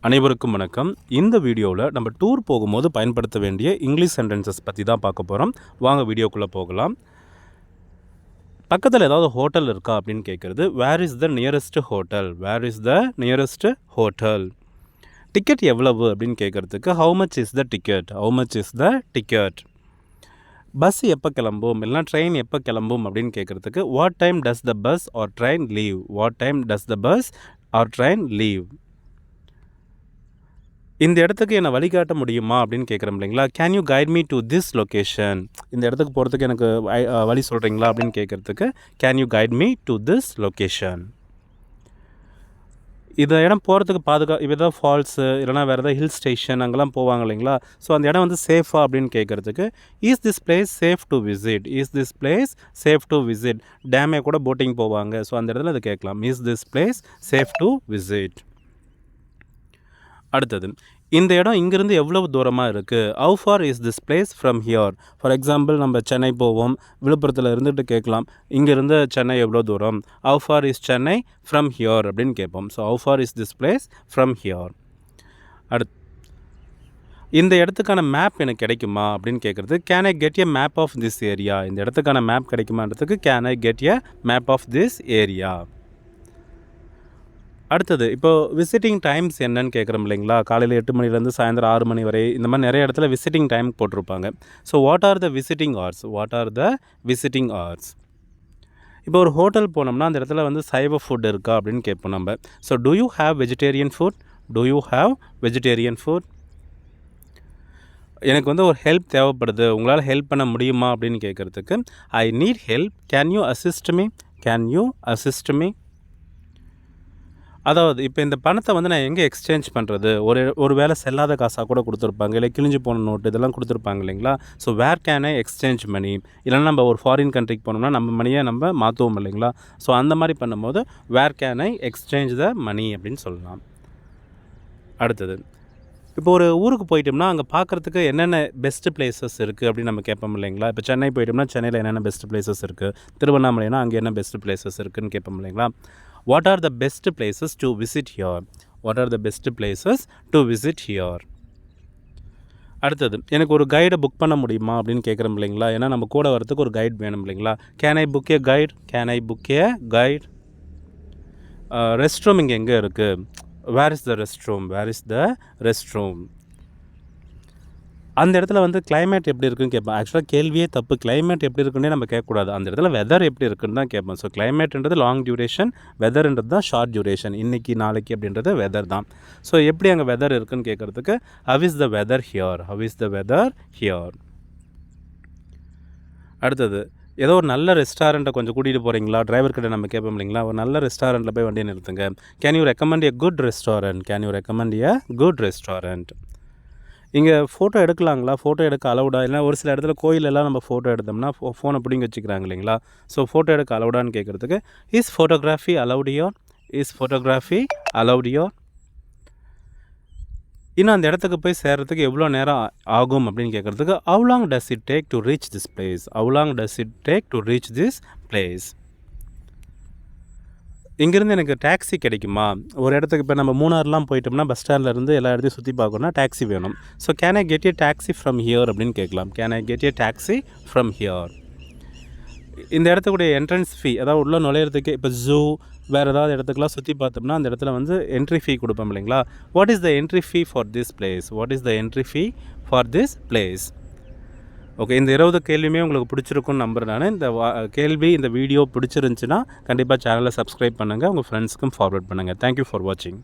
அனைவருக்கும் வணக்கம். இந்த வீடியோவில் நம்ம டூர் போகும்போது பயன்படுத்த வேண்டிய இங்கிலீஷ் சென்டென்சஸ் பற்றி தான் பார்க்க போகிறோம். வாங்க வீடியோக்குள்ளே போகலாம். பக்கத்தில் ஏதாவது ஹோட்டல் இருக்கா அப்படின்னு கேட்குறது. Where is the nearest hotel? Where is the nearest hotel? Ticket எவ்வளவு அப்படின்னு கேட்குறதுக்கு how much is the ticket? How much is the ticket? Bus எப்போ கிளம்பும் இல்லைனா ட்ரெயின் எப்போ கிளம்பும் அப்படின்னு கேட்குறதுக்கு what time does the bus or train leave? What time does the bus or train leave? இந்த இடத்துக்கு என்னை வழிகாட்ட முடியுமா அப்படின்னு கேட்குறோம் இல்லைங்களா. Can you guide me to this location? இந்த இடத்துக்கு போகிறதுக்கு எனக்கு வழி சொல்கிறீங்களா அப்படின்னு கேட்குறதுக்கு can you guide me to this location? இந்த இடம் போகிறதுக்கு இப்போ ஏதாவது ஃபால்ஸு இல்லைனா வேறு ஏதாவது ஹில் ஸ்டேஷன் அங்கெல்லாம் போவாங்க இல்லைங்களா. ஸோ அந்த இடம் வந்து சேஃபா அப்படின்னு கேட்குறதுக்கு is this place safe to visit? Is this place safe to visit? டேமே கூட போட்டிங் போவாங்க. ஸோ அந்த இடத்துல அது கேட்கலாம். இஸ் திஸ் பிளேஸ் சேஃப் டு விசிட்? அடுத்தது, இந்த இடம் இங்கேருந்து எவ்வளவு தூரமாக இருக்குது? How far is this place from here? For example நம்ம சென்னை போவோம், விழுப்புரத்தில் இருந்துட்டு கேட்கலாம் இங்கேருந்து சென்னை எவ்வளோ தூரம்? How far is Chennai from here அப்படின்னு கேட்போம். So how far is this place from here? இந்த இடத்துக்கான மேப் எனக்கு கிடைக்குமா அப்படின்னு கேட்குறது can I get a map of this area? இந்த இடத்துக்கான மேப் கிடைக்குமான்றதுக்கு can I get a map of this area? அடுத்தது, இப்போது விசிட்டிங் டைம்ஸ் என்னன்னு கேட்குறோம் இல்லைங்களா. காலையில் 8 மணிலேருந்து சாயந்தரம் 6 மணி வரை இந்த மாதிரி நிறைய இடத்துல விசிட்டிங் டைம் போட்டிருப்பாங்க. So what are the visiting hours? What are the visiting hours? இப்போ ஒரு ஹோட்டல் போனோம்னா அந்த இடத்துல வந்து சைவ ஃபுட் இருக்கா அப்படின்னு கேட்போம் நம்ம. So do you have vegetarian food? Do you have vegetarian food? எனக்கு வந்து ஒரு ஹெல்ப் தேவைப்படுது, உங்களால் ஹெல்ப் பண்ண முடியுமா அப்படின்னு கேட்குறதுக்கு I need help, can you assist me? Can you assist me? அதாவது இப்போ இந்த பணத்தை வந்து நான் எங்கே எக்ஸ்சேஞ்ச் பண்ணுறது? ஒரு வேளை செல்லாத காசாக கூட கொடுத்துருப்பாங்க, இல்லை கிழிஞ்சு போன நோட்டு இதெல்லாம் கொடுத்துருப்பாங்க இல்லைங்களா. So where can I exchange money? இல்லைன்னா நம்ம ஒரு ஃபாரின் கண்ட்ரிக்கு போனோம்னா நம்ம மணியை நம்ம மாற்றுவோம் இல்லைங்களா. ஸோ அந்த மாதிரி பண்ணும்போது வேர் கேன் ஐ எக்ஸ்சேஞ்ச் த மணி அப்படின்னு சொல்லலாம். அடுத்தது, இப்போ ஒரு ஊருக்கு போயிட்டோம்னா அங்கே பார்க்குறதுக்கு என்னென்ன பெஸ்ட்டு பிளேசஸ் இருக்குது அப்படின்னு நம்ம கேட்போம் இல்லைங்களா. இப்போ சென்னை போயிட்டோம்னா சென்னையில் என்னென்ன பெஸ்ட்டு பிளேசஸ் இருக்குது, திருவண்ணாமலைனா அங்கே என்ன பெஸ்ட்டு பிளேசஸ் இருக்குதுன்னு கேட்போம் இல்லைங்களா. What are the best places to visit here? What are the best places to visit here? அடுத்தது, எனக்கு ஒரு கைடை புக் பண்ண முடியுமா அப்படின்னு கேட்குறோம் இல்லைங்களா. ஏன்னா நம்ம கூட வரதுக்கு ஒரு கைட் வேணும் இல்லைங்களா. Can I book a guide? Can I book a guide? Rest room இங்கே எங்கே இருக்குது? Where is the rest room? Where is the rest room? அந்த இடத்துல வந்து கிளைமேட் எப்படி இருக்குன்னு கேட்போம். ஆக்சுவலாக கேள்வியே தப்பு. கிளைமேட் எப்படி இருக்குன்னே நம்ம கேட்கக்கூடாது. அந்த இடத்துல வெதர் எப்படி இருக்குன்னு தான் கேட்போம். ஸோ கிளைமேட்ன்றது லாங் டியூரேஷன், வெதர்ன்றது தான் ஷார்ட் டியூரேஷன். இன்றைக்கி நாளைக்கு அப்படின்றது வெதர் தான். ஸோ எப்படி அங்கே வெதர் இருக்குன்னு கேட்குறதுக்கு how is the weather here? How is the weather here? அடுத்தது, ஏதோ ஒரு நல்ல ரெஸ்டாரண்ட்டை கொஞ்சம் கூட்டிகிட்டு போகிறீங்களா? டிரைவர் கிட்ட நம்ம கேட்போம் இல்லைங்களா. ஒரு நல்ல ரெஸ்டாரண்ட்டில் போய் வண்டியை நிறுத்துங்க. Can you recommend a good restaurant? Can you recommend a good restaurant? இங்கே ஃபோட்டோ எடுக்கலாங்களா? ஃபோட்டோ எடுக்க அலவுடா? இல்லை ஒரு சில இடத்துல கோயிலெல்லாம் நம்ம ஃபோட்டோ எடுத்தோம்னா ஃபோனை பிடிங்கி வச்சுக்கிறாங்க இல்லைங்களா. ஸோ ஃபோட்டோ எடுக்க அலவுடான்னு கேட்குறதுக்கு is photography allowed your? Is photography allowed your? இன்னும் அந்த இடத்துக்கு போய் சேர்கிறதுக்கு எவ்வளோ நேரம் ஆகும் அப்படின்னு கேட்குறதுக்கு how long does it take to reach this place? How long does it take to reach this place? இங்கேருந்து எனக்கு டாக்ஸி கிடைக்குமா? ஒரு இடத்துக்கு இப்போ நம்ம மூணாறுலாம் போயிட்டோம்னா பஸ் ஸ்டாண்ட்லேருந்து எல்லா இடத்தையும் சுற்றி பார்க்கணும்னா டாக்ஸி வேணும். So can I get a taxi from here அப்படின்னு கேட்கலாம். Can I get a taxi from here? இந்த இடத்துக்குடைய என்ட்ரன்ஸ் ஃபீ, அதாவது உள்ள நுழையிறதுக்கு இப்போ ஜூ வேறு ஏதாவது இடத்துக்குலாம் சுற்றி பார்த்தோம்னா அந்த இடத்துல வந்து என்ட்ரி ஃபீ கொடுப்போம் இல்லைங்களா. What is the entry fee for this place? What is the entry fee for this place? Okay, இந்த 20 கேள்வியுமே உங்களுக்கு பிடிச்சிருக்குன்னு நம்புறேன் நான். இந்த வீடியோ பிடிச்சிருந்துச்சின்னா கண்டிப்பாக சேனலை சப்ஸ்கிரைப் பண்ணுங்கள், உங்கள் ஃப்ரெண்ட்ஸ்க்கும் ஃபார்வர்ட் பண்ணுங்கள். தேங்க்யூ ஃபார் வாட்சிங்.